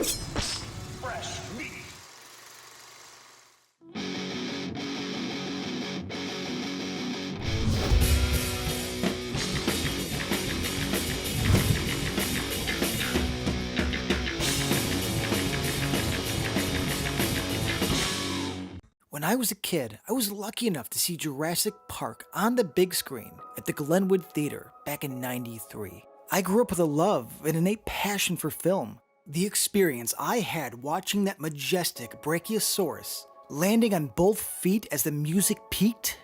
Fresh meat. When I was a kid, I was lucky enough to see Jurassic Park on the big screen at the Glenwood Theater back in '93. I grew up with a love and innate passion for film. The experience I had watching that majestic Brachiosaurus landing on both feet as the music peaked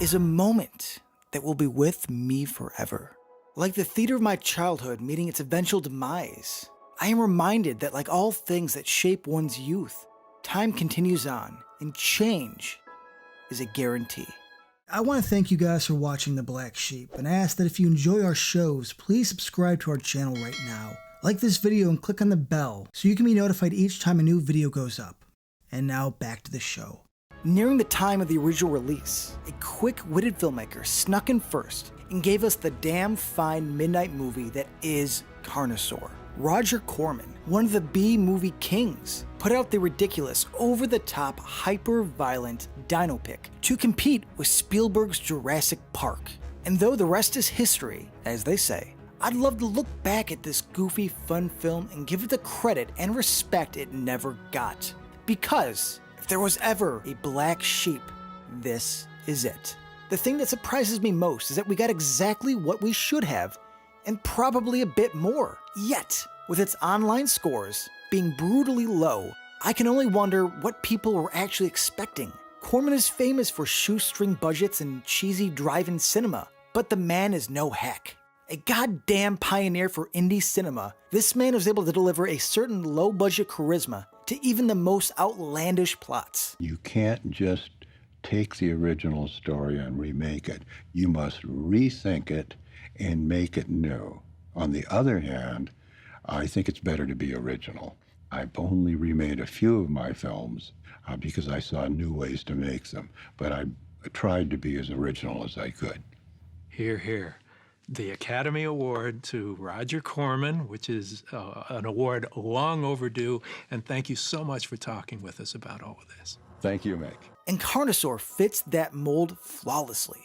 is a moment that will be with me forever. Like the theater of my childhood meeting its eventual demise, I am reminded that like all things that shape one's youth, time continues on and change is a guarantee. I want to thank you guys for watching The Black Sheep and ask that if you enjoy our shows, please subscribe to our channel right now. Like this video and click on the bell so you can be notified each time a new video goes up. And now back to the show. Nearing the time of the original release, a quick-witted filmmaker snuck in first and gave us the damn fine midnight movie that is Carnosaur. Roger Corman, one of the B-movie kings, put out the ridiculous, over-the-top, hyper-violent dino pic to compete with Spielberg's Jurassic Park. And though the rest is history, as they say, I'd love to look back at this goofy, fun film and give it the credit and respect it never got. Because if there was ever a black sheep, this is it. The thing that surprises me most is that we got exactly what we should have, and probably a bit more. Yet, with its online scores being brutally low, I can only wonder what people were actually expecting. Corman is famous for shoestring budgets and cheesy drive-in cinema, but the man is no hack. A goddamn pioneer for indie cinema, this man was able to deliver a certain low-budget charisma to even the most outlandish plots. You can't just take the original story and remake it. You must rethink it and make it new. On the other hand, I think it's better to be original. I've only remade a few of my films because I saw new ways to make them, but I tried to be as original as I could. Hear, hear. The Academy Award to Roger Corman, which is an award long overdue, and thank you so much for talking with us about all of this. Thank you, Mick. And Carnosaur fits that mold flawlessly.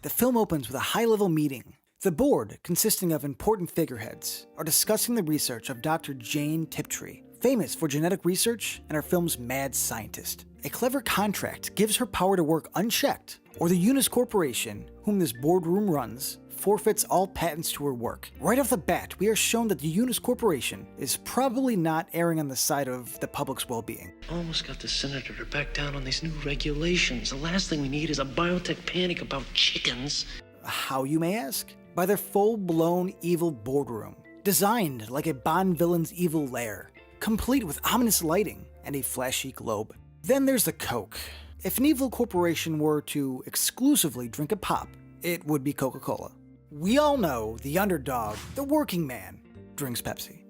The film opens with a high-level meeting. The board, consisting of important figureheads, are discussing the research of Dr. Jane Tiptree, famous for genetic research and our film's mad scientist. A clever contract gives her power to work unchecked, or the Unis Corporation, whom this boardroom runs, forfeits all patents to her work. Right off the bat, we are shown that the Unis Corporation is probably not erring on the side of the public's well-being. Almost got the senator to back down on these new regulations. The last thing we need is a biotech panic about chickens. How, you may ask? By their full-blown evil boardroom, designed like a Bond villain's evil lair, complete with ominous lighting and a flashy globe. Then there's the Coke. If an evil corporation were to exclusively drink a pop, it would be Coca-Cola. We all know the underdog, the working man, drinks Pepsi.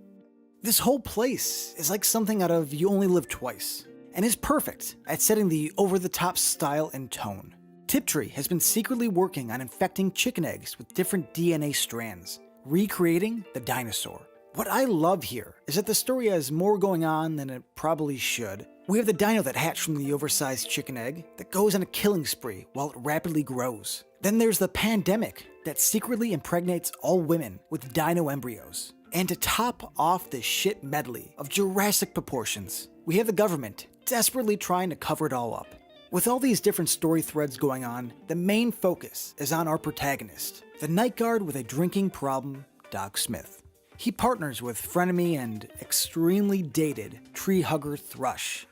This whole place is like something out of You Only Live Twice, and is perfect at setting the over-the-top style and tone. Tiptree has been secretly working on infecting chicken eggs with different DNA strands, recreating the dinosaur. What I love here is that the story has more going on than it probably should. We have the dino that hatched from the oversized chicken egg that goes on a killing spree while it rapidly grows. Then there's the pandemic that secretly impregnates all women with dino embryos. And to top off this shit medley of Jurassic proportions, we have the government desperately trying to cover it all up. With all these different story threads going on, the main focus is on our protagonist, the night guard with a drinking problem, Doc Smith. He partners with frenemy and extremely dated tree hugger Thrush.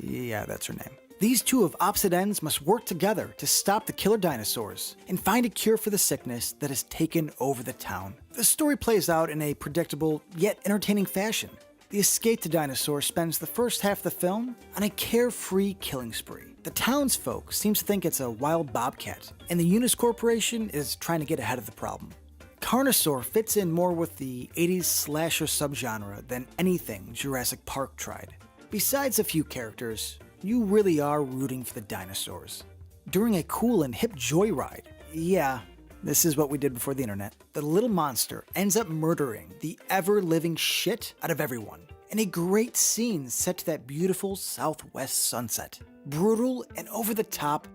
Yeah, that's her name. These two of opposite ends must work together to stop the killer dinosaurs and find a cure for the sickness that has taken over the town. The story plays out in a predictable yet entertaining fashion. The escaped dinosaur spends the first half of the film on a carefree killing spree. The townsfolk seems to think it's a wild bobcat, and the Unis Corporation is trying to get ahead of the problem. Carnosaur fits in more with the 80s slasher subgenre than anything Jurassic Park tried. Besides a few characters, you really are rooting for the dinosaurs. During a cool and hip joyride, yeah, This is what we did before the internet. The little monster ends up murdering the ever-living shit out of everyone. In a great scene set to that beautiful southwest sunset. Brutal and over the top,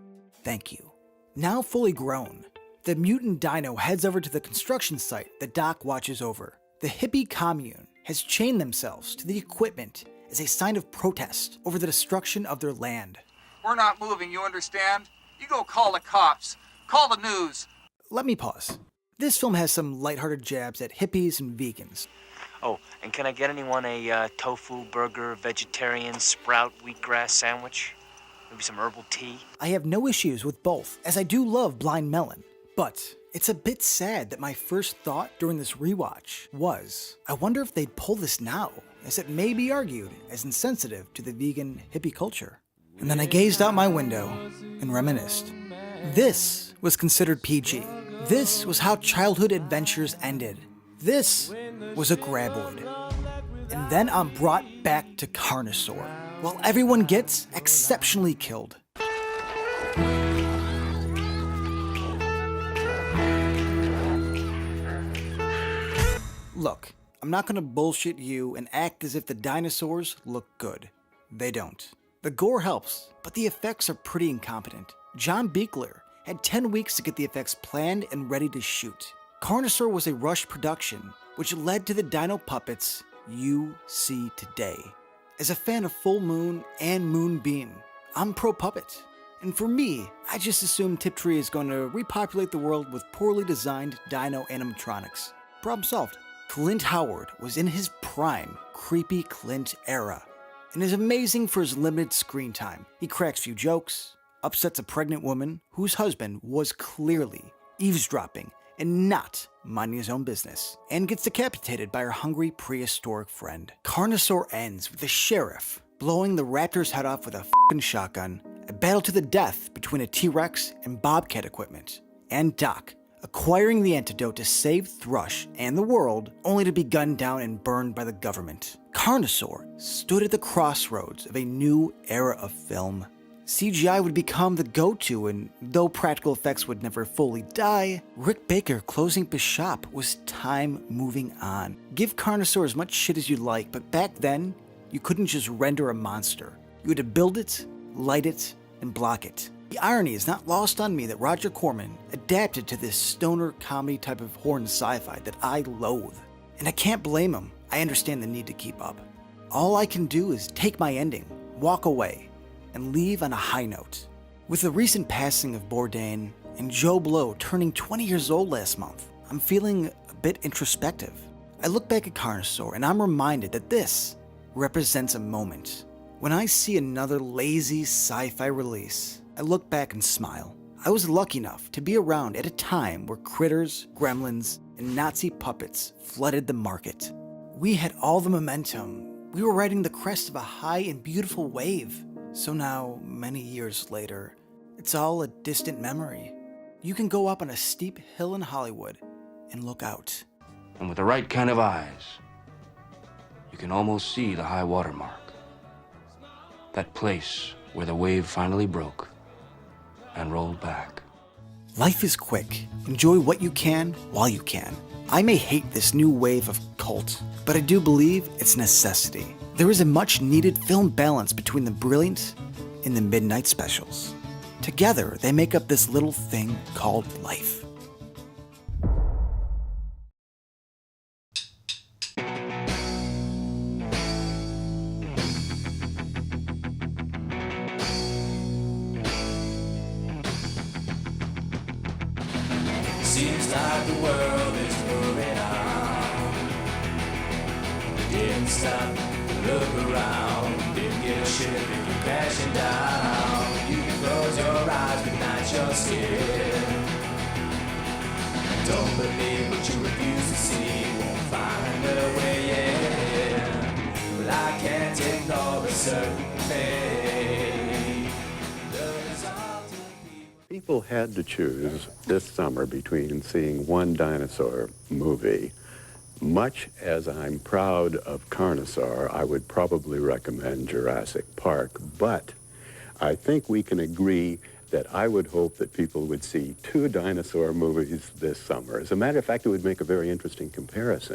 thank you. Now fully grown, the mutant dino heads over to the construction site that Doc watches over. The hippie commune has chained themselves to the equipment as a sign of protest over the destruction of their land. We're not moving, you understand? You go call the cops. Call the news. Let me pause. This film has some lighthearted jabs at hippies and vegans. Oh, and can I get anyone a tofu burger, vegetarian sprout wheatgrass sandwich? Maybe some herbal tea? I have no issues with both, as I do love Blind Melon. But it's a bit sad that my first thought during this rewatch was, I wonder if they'd pull this now, as it may be argued as insensitive to the vegan hippie culture. And then I gazed out my window and reminisced. This was considered PG. This was how childhood adventures ended. This was a graboid. And then I'm brought back to Carnosaur, while everyone gets exceptionally killed. Look, I'm not gonna bullshit you and act as if the dinosaurs look good. They don't. The gore helps, but the effects are pretty incompetent. John Buechler had 10 weeks to get the effects planned and ready to shoot. Carnosaur was a rushed production, which led to the dino puppets you see today. As a fan of Full Moon and Moonbeam, I'm pro puppet. And for me, I just assume Tiptree is going to repopulate the world with poorly designed dino animatronics. Problem solved. Clint Howard was in his prime, creepy Clint era, and is amazing for his limited screen time. He cracks few jokes, upsets a pregnant woman whose husband was clearly eavesdropping and not minding his own business, and gets decapitated by her hungry prehistoric friend. Carnosaur ends with the sheriff blowing the raptor's head off with a f***ing shotgun, a battle to the death between a T-Rex and Bobcat equipment, and Doc acquiring the antidote to save Thrush and the world, only to be gunned down and burned by the government. Carnosaur stood at the crossroads of a new era of film. CGI would become the go-to, and though practical effects would never fully die, Rick Baker closing up his shop was time moving on. Give Carnosaur as much shit as you like, but back then, you couldn't just render a monster. You had to build it, light it, and block it. The irony is not lost on me that Roger Corman adapted to this stoner comedy type of horror sci-fi that I loathe. And I can't blame him. I understand the need to keep up. All I can do is take my ending, walk away, and leave on a high note. With the recent passing of Bourdain and JoBlo turning 20 years old last month, I'm feeling a bit introspective. I look back at Carnosaur and I'm reminded that this represents a moment. When I see another lazy sci-fi release, I look back and smile. I was lucky enough to be around at a time where critters, gremlins, and Nazi puppets flooded the market. We had all the momentum. We were riding the crest of a high and beautiful wave. So now, many years later, it's all a distant memory. You can go up on a steep hill in Hollywood and look out. And with the right kind of eyes, you can almost see the high water mark. That place where the wave finally broke and rolled back. Life is quick. Enjoy what you can while you can. I may hate this new wave of cult, but I do believe it's a necessity. There is a much needed film balance between the brilliant and the midnight specials. Together, they make up this little thing called life. Seems like the world is moving on. Didn't stop to look around. Didn't give a shit if you're crashing down. You can close your eyes but not your skin. Don't believe what you refuse to see. Won't find a way in. Well, I can't ignore a certain thing. People had to choose this summer between seeing one dinosaur movie. Much as I'm proud of Carnosaur, I would probably recommend Jurassic Park, but I think we can agree that I would hope that people would see 2 dinosaur movies this summer. As a matter of fact, it would make a very interesting comparison.